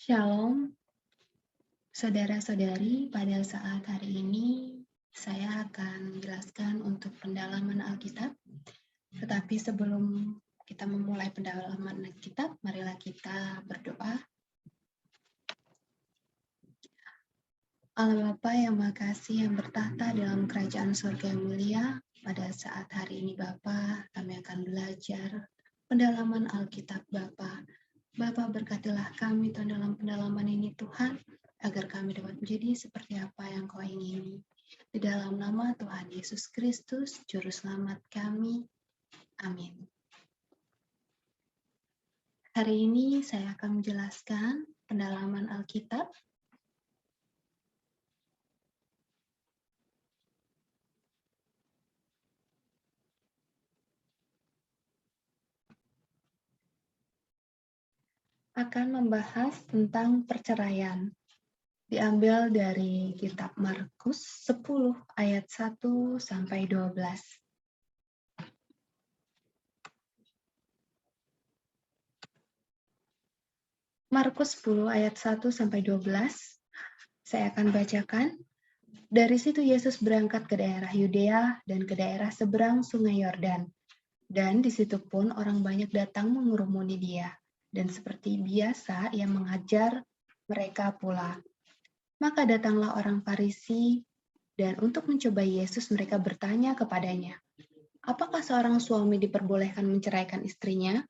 Shalom, saudara-saudari. Pada saat hari ini, saya akan menjelaskan untuk pendalaman Alkitab. Tetapi sebelum kita memulai pendalaman Alkitab, marilah kita berdoa. Allah Bapa yang Maha Kasih yang bertahta dalam kerajaan surga yang mulia, pada saat hari ini Bapa, kami akan belajar pendalaman Alkitab Bapa. Bapa, berkatilah kami Tuhan dalam pendalaman ini Tuhan, agar kami dapat menjadi seperti apa yang Kau ingini. Di dalam nama Tuhan Yesus Kristus, Juru Selamat kami. Amin. Hari ini saya akan menjelaskan pendalaman Alkitab. Akan membahas tentang perceraian. Diambil dari kitab Markus 10 ayat 1 sampai 12. Markus 10 ayat 1 sampai 12. Saya akan bacakan. Dari situ Yesus berangkat ke daerah Yudea dan ke daerah seberang Sungai Yordan. Dan di situ pun orang banyak datang mengurumuni dia. Dan seperti biasa ia mengajar mereka pula. Maka datanglah orang Farisi, dan untuk mencobai Yesus mereka bertanya kepadanya, apakah seorang suami diperbolehkan menceraikan istrinya?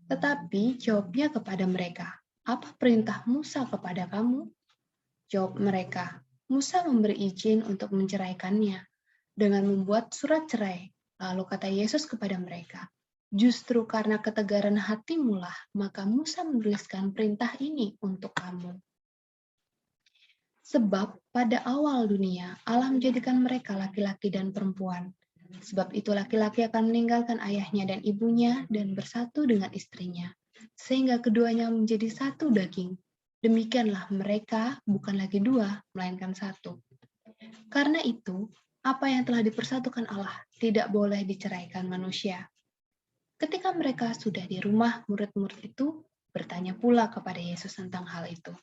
Tetapi jawabnya kepada mereka, apa perintah Musa kepada kamu? Jawab mereka, Musa memberi izin untuk menceraikannya dengan membuat surat cerai. Lalu kata Yesus kepada mereka, justru karena ketegaran hatimulah, maka Musa menuliskan perintah ini untuk kamu. Sebab pada awal dunia, Allah menjadikan mereka laki-laki dan perempuan. Sebab itu laki-laki akan meninggalkan ayahnya dan ibunya dan bersatu dengan istrinya, sehingga keduanya menjadi satu daging. Demikianlah mereka bukan lagi dua, melainkan satu. Karena itu, apa yang telah dipersatukan Allah tidak boleh diceraikan manusia. Ketika mereka sudah di rumah, murid-murid itu bertanya pula kepada Yesus tentang hal itu.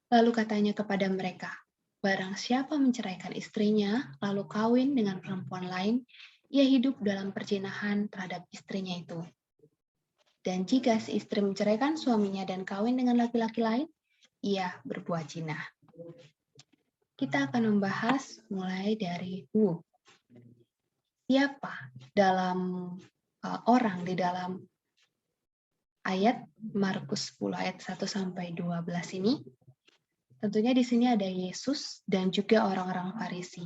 Lalu katanya kepada mereka, barang siapa menceraikan istrinya, lalu kawin dengan perempuan lain, ia hidup dalam perzinahan terhadap istrinya itu. Dan jika si istri menceraikan suaminya dan kawin dengan laki-laki lain, ia berbuat zina. Kita akan membahas mulai dari who. Siapa dalam orang di dalam ayat Markus 10 ayat 1 sampai 12 ini? Tentunya di sini ada Yesus dan juga orang-orang Farisi.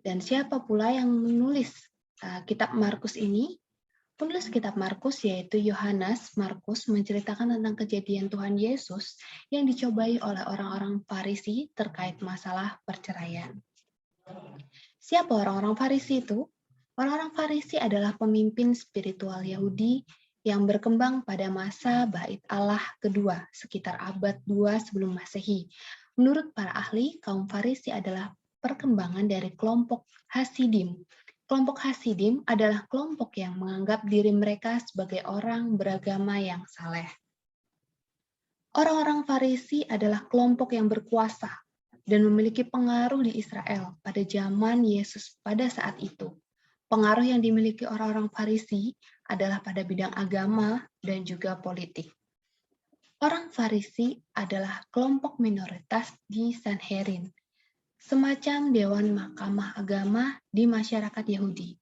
Dan siapa pula yang menulis kitab Markus ini? Penulis kitab Markus yaitu Yohanes Markus menceritakan tentang kejadian Tuhan Yesus yang dicobai oleh orang-orang Farisi terkait masalah perceraian. Siapa orang-orang Farisi itu? Orang-orang Farisi adalah pemimpin spiritual Yahudi yang berkembang pada masa Bait Allah kedua, sekitar abad 2 sebelum Masehi. Menurut para ahli, kaum Farisi adalah perkembangan dari kelompok Hasidim. Kelompok Hasidim adalah kelompok yang menganggap diri mereka sebagai orang beragama yang saleh. Orang-orang Farisi adalah kelompok yang berkuasa dan memiliki pengaruh di Israel pada zaman Yesus pada saat itu. Pengaruh yang dimiliki orang-orang Farisi adalah pada bidang agama dan juga politik. Orang Farisi adalah kelompok minoritas di Sanhedrin, semacam dewan mahkamah agama di masyarakat Yahudi,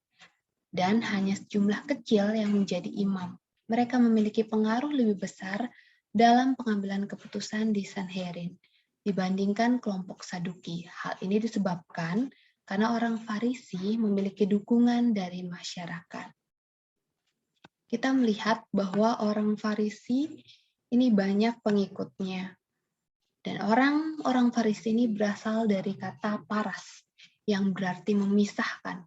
dan hanya sejumlah kecil yang menjadi imam. Mereka memiliki pengaruh lebih besar dalam pengambilan keputusan di Sanhedrin dibandingkan kelompok Saduki. Hal ini disebabkan karena orang Farisi memiliki dukungan dari masyarakat. Kita melihat bahwa orang Farisi ini banyak pengikutnya. Dan orang-orang Farisi ini berasal dari kata paras, yang berarti memisahkan.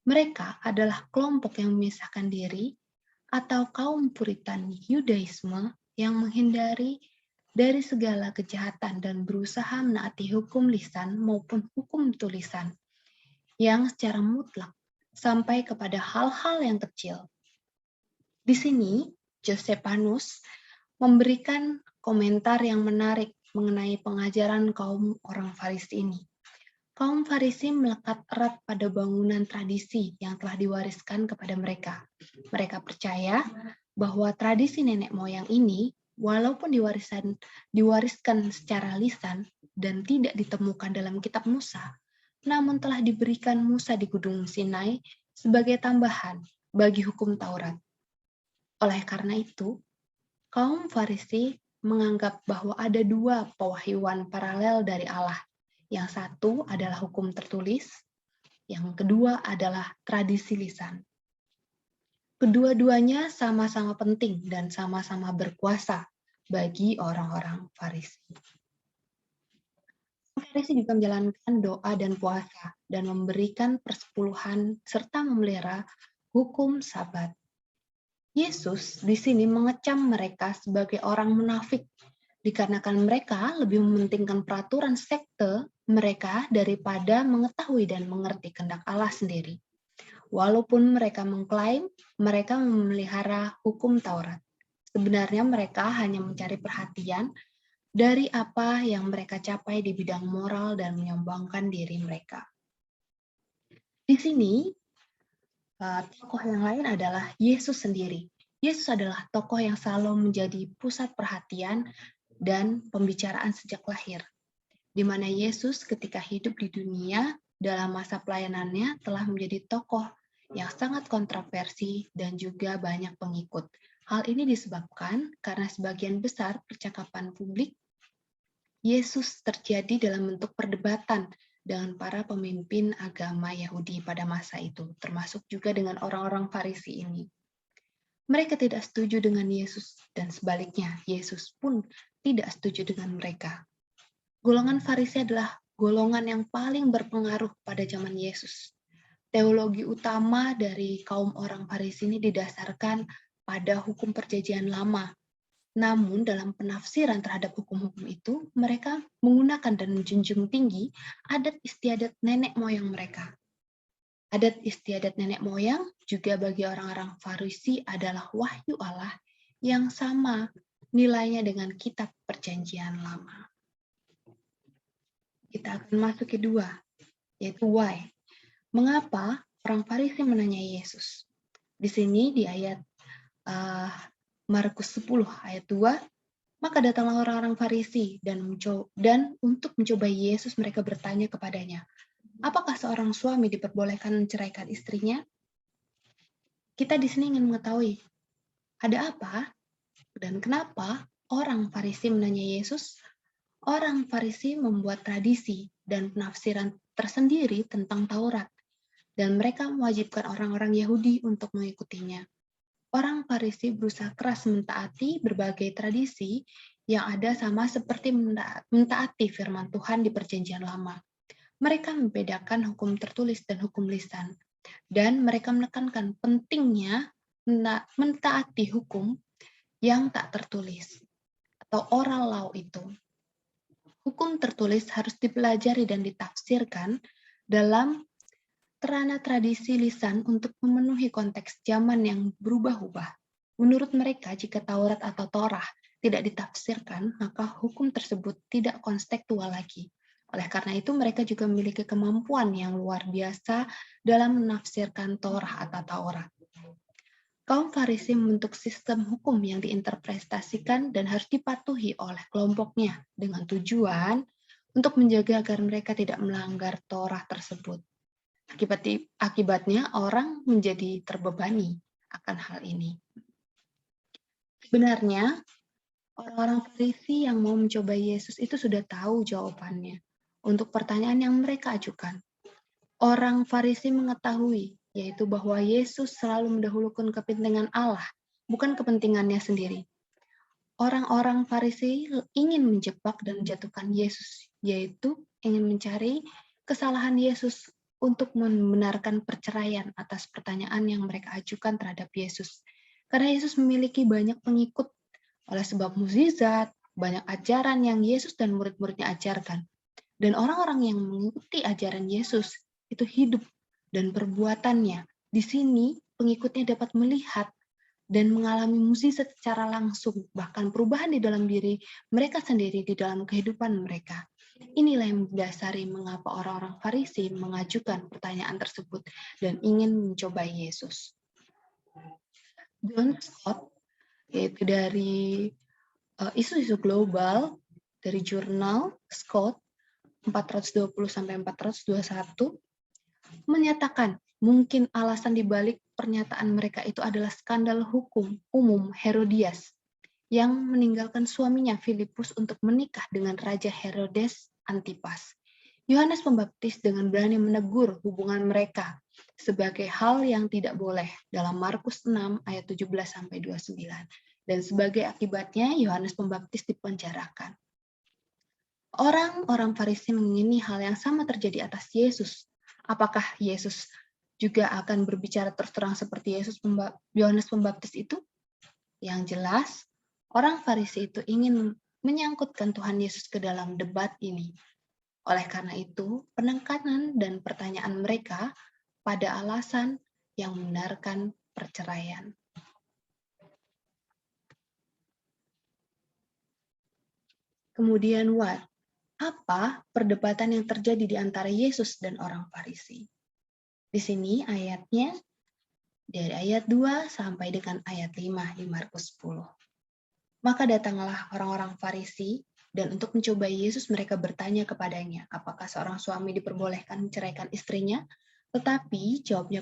Mereka adalah kelompok yang memisahkan diri atau kaum Puritan Yudaisme yang menghindari dari segala kejahatan dan berusaha menaati hukum lisan maupun hukum tulisan yang secara mutlak sampai kepada hal-hal yang kecil. Di sini, Josepanus memberikan komentar yang menarik mengenai pengajaran kaum orang Farisi ini. Kaum Farisi melekat erat pada bangunan tradisi yang telah diwariskan kepada mereka. Mereka percaya bahwa tradisi nenek moyang ini, walaupun diwariskan secara lisan dan tidak ditemukan dalam kitab Musa, namun telah diberikan Musa di Gunung Sinai sebagai tambahan bagi hukum Taurat. Oleh karena itu, kaum Farisi menganggap bahwa ada dua pewahyuan paralel dari Allah. Yang satu adalah hukum tertulis, yang kedua adalah tradisi lisan. Kedua-duanya sama-sama penting dan sama-sama berkuasa bagi orang-orang Farisi. Farisi juga menjalankan doa dan puasa dan memberikan persepuluhan serta memelihara hukum Sabat. Yesus di sini mengecam mereka sebagai orang munafik dikarenakan mereka lebih mementingkan peraturan sekte mereka daripada mengetahui dan mengerti kehendak Allah sendiri. Walaupun mereka mengklaim mereka memelihara hukum Taurat, sebenarnya mereka hanya mencari perhatian dari apa yang mereka capai di bidang moral dan menyombongkan diri mereka. Di sini, tokoh yang lain adalah Yesus sendiri. Yesus adalah tokoh yang selalu menjadi pusat perhatian dan pembicaraan sejak lahir, di mana Yesus ketika hidup di dunia dalam masa pelayanannya telah menjadi tokoh yang sangat kontroversi dan juga banyak pengikut. Hal ini disebabkan karena sebagian besar percakapan publik Yesus terjadi dalam bentuk perdebatan dengan para pemimpin agama Yahudi pada masa itu, termasuk juga dengan orang-orang Farisi ini. Mereka tidak setuju dengan Yesus, dan sebaliknya, Yesus pun tidak setuju dengan mereka. Golongan Farisi adalah golongan yang paling berpengaruh pada zaman Yesus. Teologi utama dari kaum orang Farisi ini didasarkan pada hukum perjanjian lama. Namun dalam penafsiran terhadap hukum-hukum itu, mereka menggunakan dan menjunjung tinggi adat istiadat nenek moyang mereka. Adat istiadat nenek moyang juga bagi orang-orang Farisi adalah wahyu Allah yang sama nilainya dengan kitab perjanjian lama. Kita akan masuk ke dua, yaitu why. Mengapa orang Farisi menanya Yesus? Di sini di ayat Markus 10 ayat 2, maka datanglah orang-orang Farisi dan untuk mencoba Yesus mereka bertanya kepadanya, apakah seorang suami diperbolehkan menceraikan istrinya? Kita di sini ingin mengetahui, ada apa dan kenapa orang Farisi menanya Yesus? Orang Farisi membuat tradisi dan penafsiran tersendiri tentang Taurat, dan mereka mewajibkan orang-orang Yahudi untuk mengikutinya. Orang Farisi berusaha keras mentaati berbagai tradisi yang ada sama seperti mentaati firman Tuhan di Perjanjian Lama. Mereka membedakan hukum tertulis dan hukum lisan, dan mereka menekankan pentingnya mentaati hukum yang tak tertulis atau oral law itu. Hukum tertulis harus dipelajari dan ditafsirkan dalam terana tradisi lisan untuk memenuhi konteks zaman yang berubah-ubah. Menurut mereka, jika Taurat atau Torah tidak ditafsirkan, maka hukum tersebut tidak kontekstual lagi. Oleh karena itu, mereka juga memiliki kemampuan yang luar biasa dalam menafsirkan Torah atau Taurat. Kaum Farisi membentuk sistem hukum yang diinterpretasikan dan harus dipatuhi oleh kelompoknya dengan tujuan untuk menjaga agar mereka tidak melanggar Torah tersebut. Akibatnya orang menjadi terbebani akan hal ini. Sebenarnya, orang-orang Farisi yang mau mencoba Yesus itu sudah tahu jawabannya untuk pertanyaan yang mereka ajukan. Orang Farisi mengetahui, yaitu bahwa Yesus selalu mendahulukan kepentingan Allah, bukan kepentingannya sendiri. Orang-orang Farisi ingin menjebak dan menjatuhkan Yesus, yaitu ingin mencari kesalahan Yesus untuk membenarkan perceraian atas pertanyaan yang mereka ajukan terhadap Yesus. Karena Yesus memiliki banyak pengikut oleh sebab mukjizat, banyak ajaran yang Yesus dan murid-muridnya ajarkan. Dan orang-orang yang mengikuti ajaran Yesus itu hidup dan perbuatannya. Di sini pengikutnya dapat melihat dan mengalami mukjizat secara langsung, bahkan perubahan di dalam diri mereka sendiri di dalam kehidupan mereka. Inilah yang mendasari mengapa orang-orang Farisi mengajukan pertanyaan tersebut dan ingin mencobai Yesus. John Stott, yaitu dari isu-isu global dari jurnal Scott 420-421, menyatakan mungkin alasan dibalik pernyataan mereka itu adalah skandal hukum umum Herodias yang meninggalkan suaminya Filipus untuk menikah dengan Raja Herodes Antipas. Yohanes Pembaptis dengan berani menegur hubungan mereka sebagai hal yang tidak boleh dalam Markus 6 ayat 17-29. Dan sebagai akibatnya Yohanes Pembaptis dipenjarakan. Orang-orang Farisi mengingini hal yang sama terjadi atas Yesus. Apakah Yesus juga akan berbicara terus terang seperti Yohanes Pembaptis itu? Yang jelas, orang Farisi itu ingin menyangkutkan Tuhan Yesus ke dalam debat ini. Oleh karena itu, penekanan dan pertanyaan mereka pada alasan yang membenarkan perceraian. Kemudian apa perdebatan yang terjadi di antara Yesus dan orang Farisi? Di sini ayatnya dari ayat 2 sampai dengan ayat 5 di Markus 10. Maka datanglah orang-orang Farisi dan untuk mencobai Yesus mereka bertanya kepadanya, apakah seorang suami diperbolehkan menceraikan istrinya? Tetapi jawabnya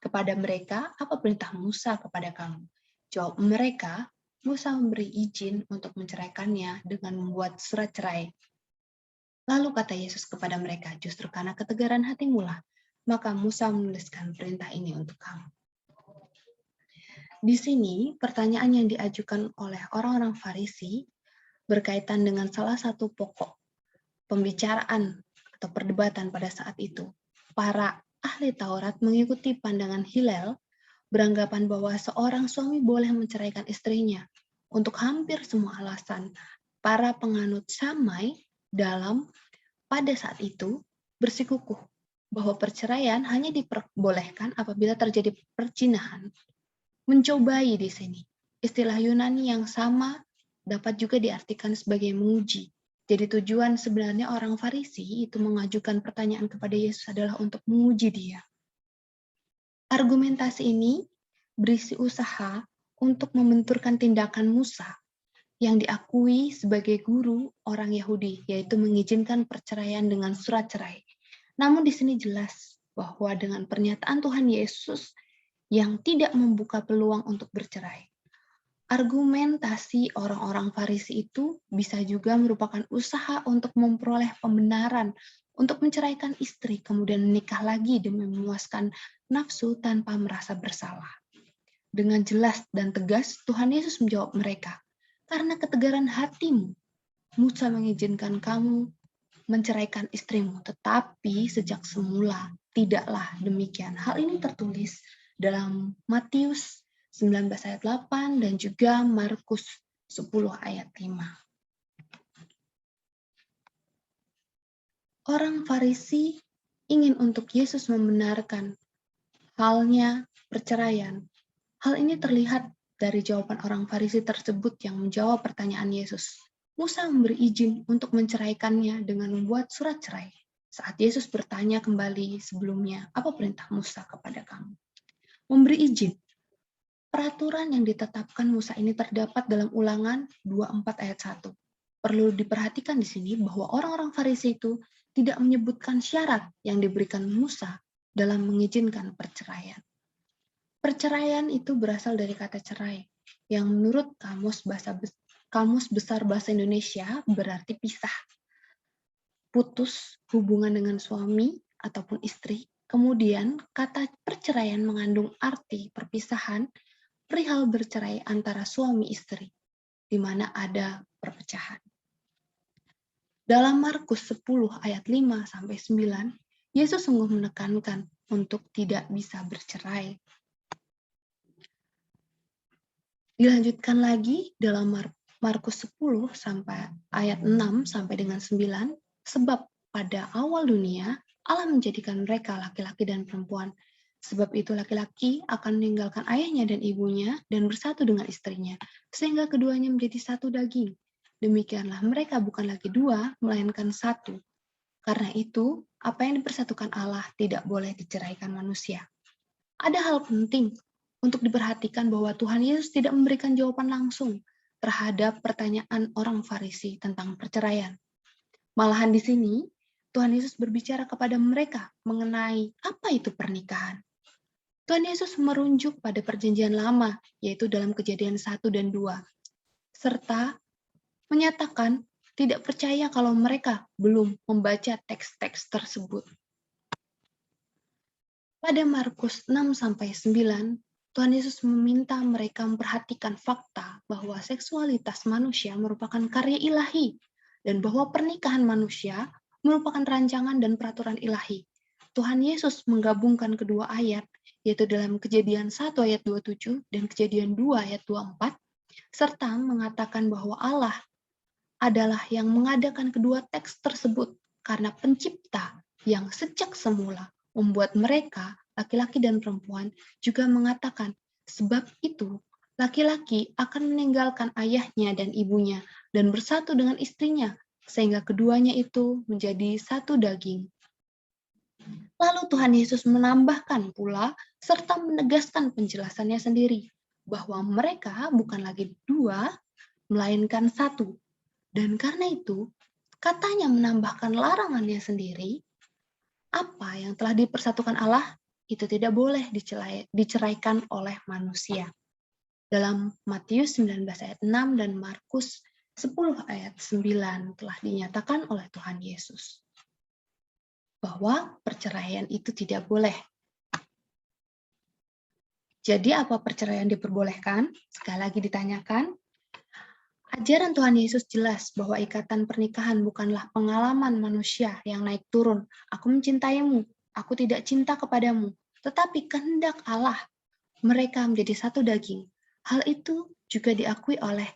kepada mereka, apa perintah Musa kepada kamu? Jawab mereka, Musa memberi izin untuk menceraikannya dengan membuat surat cerai. Lalu kata Yesus kepada mereka, justru karena ketegaran hatimu lah, maka Musa menuliskan perintah ini untuk kamu. Di sini, pertanyaan yang diajukan oleh orang-orang Farisi berkaitan dengan salah satu pokok pembicaraan atau perdebatan pada saat itu. Para ahli Taurat mengikuti pandangan Hillel beranggapan bahwa seorang suami boleh menceraikan istrinya. Untuk hampir semua alasan, para penganut Syamai pada saat itu bersikukuh bahwa perceraian hanya diperbolehkan apabila terjadi perzinahan. Mencobai di sini. Istilah Yunani yang sama dapat juga diartikan sebagai menguji. Jadi tujuan sebenarnya orang Farisi itu mengajukan pertanyaan kepada Yesus adalah untuk menguji dia. Argumentasi ini berisi usaha untuk membenturkan tindakan Musa yang diakui sebagai guru orang Yahudi, yaitu mengizinkan perceraian dengan surat cerai. Namun di sini jelas bahwa dengan pernyataan Tuhan Yesus yang tidak membuka peluang untuk bercerai. Argumentasi orang-orang Farisi itu bisa juga merupakan usaha untuk memperoleh pembenaran untuk menceraikan istri, kemudian menikah lagi demi memuaskan nafsu tanpa merasa bersalah. Dengan jelas dan tegas, Tuhan Yesus menjawab mereka, karena ketegaran hatimu, Musa mengizinkan kamu menceraikan istrimu, tetapi sejak semula tidaklah demikian. Hal ini tertulis dalam Matius 19 ayat 8 dan juga Markus 10 ayat 5. Orang Farisi ingin untuk Yesus membenarkan halnya perceraian. Hal ini terlihat dari jawaban orang Farisi tersebut yang menjawab pertanyaan Yesus. Musa memberi izin untuk menceraikannya dengan membuat surat cerai. Saat Yesus bertanya kembali sebelumnya, apa perintah Musa kepada kamu? Memberi izin. Peraturan yang ditetapkan Musa ini terdapat dalam Ulangan 24 ayat 1. Perlu diperhatikan di sini bahwa orang-orang Farisi itu tidak menyebutkan syarat yang diberikan Musa dalam mengizinkan perceraian. Perceraian itu berasal dari kata cerai, yang menurut Kamus Besar Bahasa Indonesia berarti pisah, putus hubungan dengan suami ataupun istri. Kemudian kata perceraian mengandung arti perpisahan, perihal bercerai antara suami istri, di mana ada perpecahan. Dalam Markus 10 ayat 5-9, Yesus sungguh menekankan untuk tidak bisa bercerai. Dilanjutkan lagi dalam Markus 10 sampai ayat 6 sampai dengan 9, sebab pada awal dunia Allah menjadikan mereka laki-laki dan perempuan Sebab itu laki-laki akan meninggalkan ayahnya dan ibunya dan bersatu dengan istrinya, sehingga keduanya menjadi satu daging. Demikianlah mereka bukan lagi dua, melainkan satu. Karena itu, apa yang dipersatukan Allah tidak boleh diceraikan manusia. Ada hal penting untuk diperhatikan bahwa Tuhan Yesus tidak memberikan jawaban langsung terhadap pertanyaan orang Farisi tentang perceraian. Malahan di sini, Tuhan Yesus berbicara kepada mereka mengenai apa itu pernikahan. Tuhan Yesus merujuk pada perjanjian lama, yaitu dalam Kejadian 1 dan 2, serta menyatakan tidak percaya kalau mereka belum membaca teks-teks tersebut. Pada Markus 6-9, Tuhan Yesus meminta mereka memperhatikan fakta bahwa seksualitas manusia merupakan karya ilahi dan bahwa pernikahan manusia merupakan rancangan dan peraturan ilahi. Tuhan Yesus menggabungkan kedua ayat, yaitu dalam Kejadian 1 ayat 27 dan Kejadian 2 ayat 24, serta mengatakan bahwa Allah adalah yang mengadakan kedua teks tersebut karena pencipta yang sejak semula membuat mereka, laki-laki dan perempuan, juga mengatakan, sebab itu laki-laki akan meninggalkan ayahnya dan ibunya dan bersatu dengan istrinya, sehingga keduanya itu menjadi satu daging. Lalu Tuhan Yesus menambahkan pula serta menegaskan penjelasannya sendiri, bahwa mereka bukan lagi dua, melainkan satu. Dan karena itu, katanya menambahkan larangannya sendiri, apa yang telah dipersatukan Allah, itu tidak boleh diceraikan oleh manusia. Dalam Matius 19 ayat 6 dan Markus 10 ayat 9 telah dinyatakan oleh Tuhan Yesus bahwa perceraian itu tidak boleh. Jadi apa perceraian diperbolehkan? Sekali lagi ditanyakan. Ajaran Tuhan Yesus jelas bahwa ikatan pernikahan bukanlah pengalaman manusia yang naik turun. Aku mencintaimu, aku tidak cinta kepadamu, tetapi kehendak Allah. Mereka menjadi satu daging. Hal itu juga diakui oleh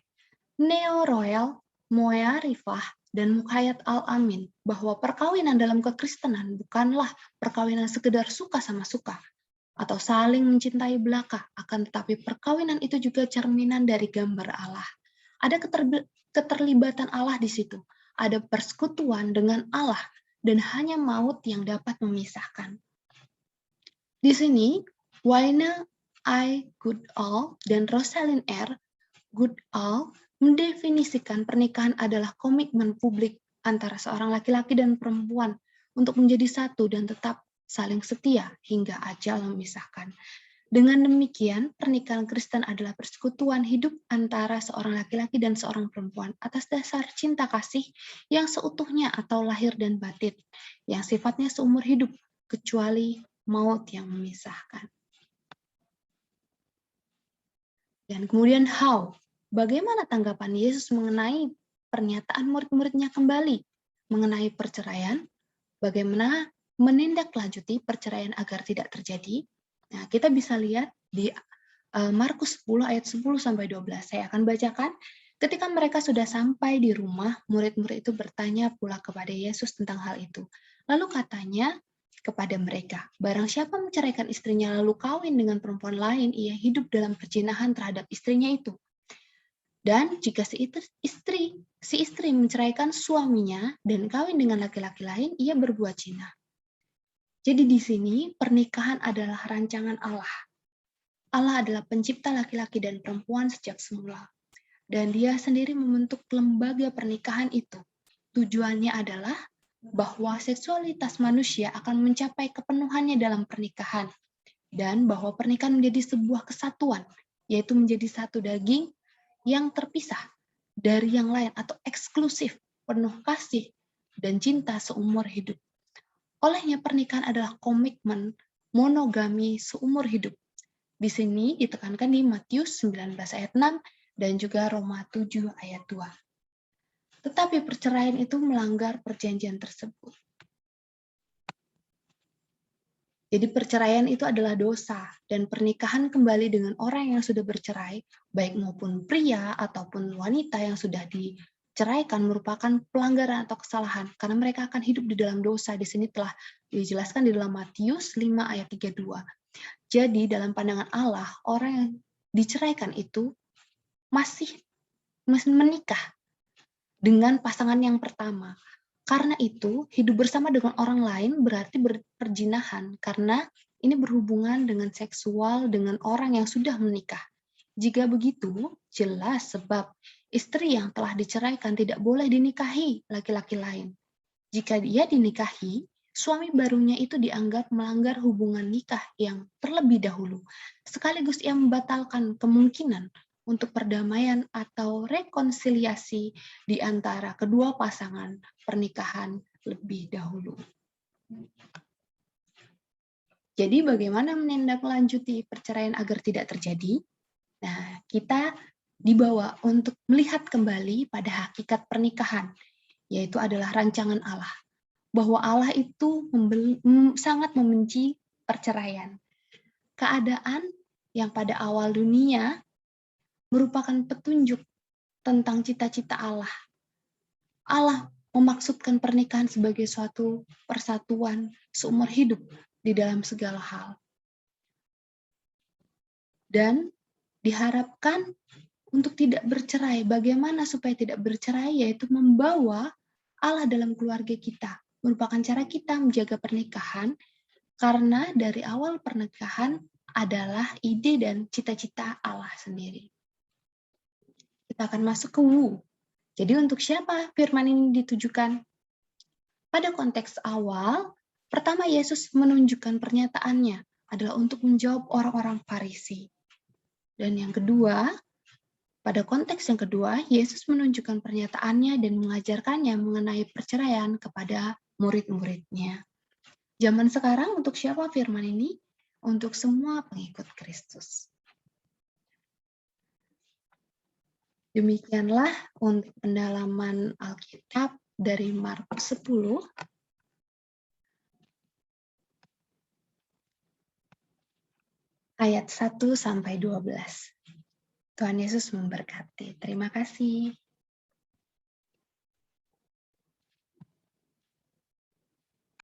Neo Royal, Moya Rifah, dan Mukhayat Al-Amin, bahwa perkawinan dalam kekristenan bukanlah perkawinan sekedar suka sama suka, atau saling mencintai belaka, akan tetapi perkawinan itu juga cerminan dari gambar Allah. Ada keterlibatan Allah di situ. Ada persekutuan dengan Allah dan hanya maut yang dapat memisahkan. Di sini, Waina I. Goodall dan Rosalind R. Goodall mendefinisikan pernikahan adalah komitmen publik antara seorang laki-laki dan perempuan untuk menjadi satu dan tetap saling setia hingga ajal memisahkan. Dengan demikian, pernikahan Kristen adalah persekutuan hidup antara seorang laki-laki dan seorang perempuan atas dasar cinta kasih yang seutuhnya atau lahir dan batin, yang sifatnya seumur hidup, kecuali maut yang memisahkan. Dan kemudian how? Bagaimana tanggapan Yesus mengenai pernyataan murid-muridnya kembali mengenai perceraian? Bagaimana menindaklanjuti perceraian agar tidak terjadi? Nah, kita bisa lihat di Markus 10 ayat 10-12. Saya akan bacakan. Ketika mereka sudah sampai di rumah, murid-murid itu bertanya pula kepada Yesus tentang hal itu. Lalu katanya kepada mereka, barang siapa menceraikan istrinya lalu kawin dengan perempuan lain, ia hidup dalam perzinahan terhadap istrinya itu. Dan jika si istri menceraikan suaminya dan kawin dengan laki-laki lain, ia berbuat zina. Jadi di sini pernikahan adalah rancangan Allah. Allah adalah pencipta laki-laki dan perempuan sejak semula. Dan dia sendiri membentuk lembaga pernikahan itu. Tujuannya adalah bahwa seksualitas manusia akan mencapai kepenuhannya dalam pernikahan. Dan bahwa pernikahan menjadi sebuah kesatuan, yaitu menjadi satu daging yang terpisah dari yang lain atau eksklusif, penuh kasih, dan cinta seumur hidup. Olehnya pernikahan adalah komitmen monogami seumur hidup. Di sini ditekankan di Matius 19 ayat 6 dan juga Roma 7 ayat 2. Tetapi perceraian itu melanggar perjanjian tersebut. Jadi perceraian itu adalah dosa dan pernikahan kembali dengan orang yang sudah bercerai, baik maupun pria ataupun wanita yang sudah diceraikan merupakan pelanggaran atau kesalahan karena mereka akan hidup di dalam dosa. Di sini telah dijelaskan di dalam Matius 5 ayat 32. Jadi dalam pandangan Allah, orang yang diceraikan itu masih menikah dengan pasangan yang pertama. Karena itu, hidup bersama dengan orang lain berarti perjinahan, karena ini berhubungan dengan seksual dengan orang yang sudah menikah. Jika begitu, jelas sebab istri yang telah diceraikan tidak boleh dinikahi laki-laki lain. Jika dia dinikahi, suami barunya itu dianggap melanggar hubungan nikah yang terlebih dahulu, sekaligus ia membatalkan kemungkinan untuk perdamaian atau rekonsiliasi di antara kedua pasangan pernikahan lebih dahulu. Jadi bagaimana menindaklanjuti perceraian agar tidak terjadi? Nah, kita dibawa untuk melihat kembali pada hakikat pernikahan, yaitu adalah rancangan Allah. Bahwa Allah itu sangat membenci perceraian. Keadaan yang pada awal dunia merupakan petunjuk tentang cita-cita Allah. Allah memaksudkan pernikahan sebagai suatu persatuan seumur hidup di dalam segala hal. Dan diharapkan untuk tidak bercerai. Bagaimana supaya tidak bercerai? Yaitu membawa Allah dalam keluarga kita. Merupakan cara kita menjaga pernikahan, karena dari awal pernikahan adalah ide dan cita-cita Allah sendiri. Kita akan masuk ke Wu. Jadi untuk siapa firman ini ditujukan? Pada konteks awal, pertama Yesus menunjukkan pernyataannya adalah untuk menjawab orang-orang Farisi. Dan yang kedua, pada konteks yang kedua, Yesus menunjukkan pernyataannya dan mengajarkannya mengenai perceraian kepada murid-muridnya. Zaman sekarang untuk siapa firman ini? Untuk semua pengikut Kristus. Demikianlah untuk pendalaman Alkitab dari Markus 10. Ayat 1 sampai 12. Tuhan Yesus memberkati. Terima kasih.